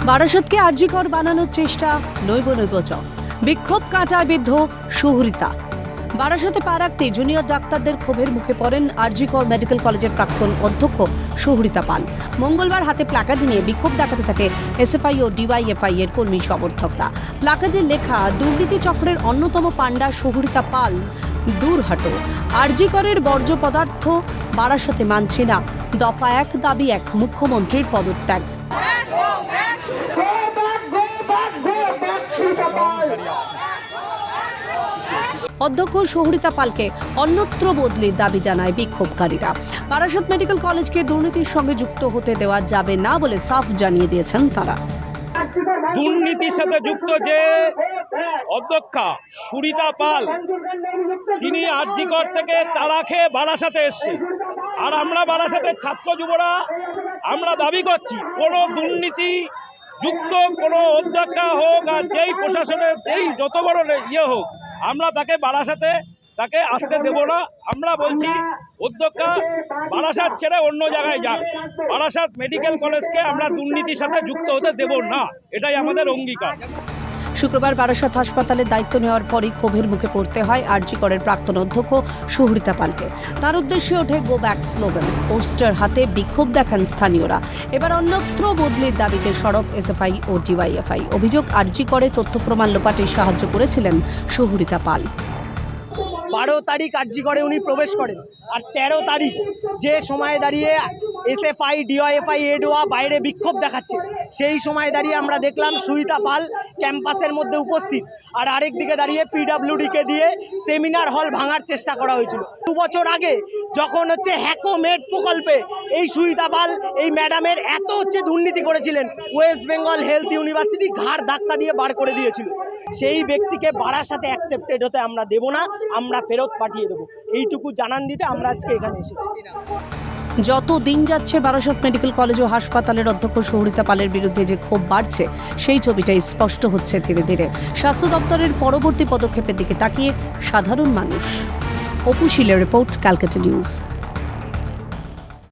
বারাসতকে আরজিকর বানানোর চেষ্টা নৈব চ বিক্ষোভ কাঁটায় বিদ্ধ সুহৃতা। বারাসতে পা রাখতে জুনিয়র ডাক্তারদের ক্ষোভের মুখে পড়েন আরজিকর মেডিকেল কলেজের প্রাক্তন অধ্যক্ষ সুহৃতা পাল। মঙ্গলবার হাতে প্ল্যাকার্ড নিয়ে বিক্ষোভ দেখাতে থাকে এসএফআই ও ডিওয়াইএফআই এর কর্মী সমর্থকরা। প্ল্যাকার্ডে লেখা, দুর্নীতি চক্রের অন্যতম পাণ্ডা সুহৃতা পাল দূর হটো, আরজিকরের বর্জ্য পদার্থ বারাসতে মানছে না, দফা 1 দাবি 1 মুখ্যমন্ত্রীর পদত্যাগ। অধ্যক্ষ সুহৃতা পালকে অন্যত্র বদলির দাবি জানায় বিক্ষোভকারীরা। বারাসত মেডিকেল কলেজকে দুর্নীতির সঙ্গে যুক্ত হতে দেওয়া যাবে না বলে সাফ জানিয়ে দিয়েছেন তারা। দুর্নীতির সাথে যুক্ত যে অধ্যক্ষা সুহৃতা পাল, তিনি আরজিকর থেকে তাড়া খেয়ে বারাসাতে এসছে। আর আমরা বারাসাতের ছাত্র যুবরা আমরা দাবি করছি, কোনো দুর্নীতি যুক্ত কোনো অধ্যক্ষা হোক আর যেই প্রশাসনের যেই যত বড় হোক, আমরা তাকে বারাসাতে তাকে আসতে দেব না। আমরা বলছি অধ্যক্ষা বারাসাত ছেড়ে অন্য জায়গায় যান। বারাসাত মেডিকেল কলেজকে আমরা দুর্নীতির সাথে যুক্ত হতে দেব না, এটাই আমাদের অঙ্গীকার। শুক্রবার বারাসত হাসপাতালের দায়িত্ব নেওয়ার পরই ক্ষোভের মুখে পড়তে হয় আরজিকরের প্রাক্তন অধ্যক্ষ সুহৃতা পালকে। তার উদ্দেশ্যে ওঠে গো ব্যাক স্লোগান, পোস্টার হাতে বিক্ষোভ দেখান স্থানীয়রা। এবার অন্যত্র বদলির দাবিতে সরব এসএফআই ও ডিওয়াইএফআই। অভিযোগ, আরজিকরে তথ্য প্রমাণ লোপাটে সাহায্য করেছিলেন সুহৃতা পাল। 12 তারিখ আরজিকরে উনি প্রবেশ করেন, আর 13 তারিখ যে সময়ে দাঁড়িয়ে এসএফআই ডিওয়াইএফআই এডোয়া বাইরে বিক্ষোভ দেখাচ্ছে, সেই সময় দাঁড়িয়ে আমরা দেখলাম সুহৃতা পাল ক্যাম্পাসের মধ্যে উপস্থিত। আর আরেক দিকে দাঁড়িয়ে পিডাব্লিউডিকে দিয়ে সেমিনার হল ভাঙার চেষ্টা করা হয়েছিল। 2 বছর আগে যখন হ্যাকোমেড প্রকল্পে এই সুহৃতা পাল এই ম্যাডামের এত দুর্নীতি করেছিলেন, ওয়েস্ট বেঙ্গল হেলথ ইউনিভার্সিটি ঘাড় ধাক্কা দিয়ে বার করে দিয়েছিল। সেই ব্যক্তিকে বারাসাতে অ্যাকসেপ্টেড হতে আমরা দেব না, আমরা ফেরত পাঠিয়ে দেবো। এইটুকু জানান দিতে আমরা আজকে এখানে এসেছি। যত দিন যাচ্ছে বারাসত মেডিকেল কলেজ ও হাসপাতালের অধ্যক্ষ সুহৃতা পালের বিরুদ্ধে যে ক্ষোভ বাড়ছে, সেই ছবিটাই স্পষ্ট হচ্ছে ধীরে ধীরে। স্বাস্থ্য দপ্তরের পরবর্তী পদক্ষেপের দিকে তাকিয়ে সাধারণ মানুষ। অপু শীলের রিপোর্ট, ক্যালকাটা নিউজ।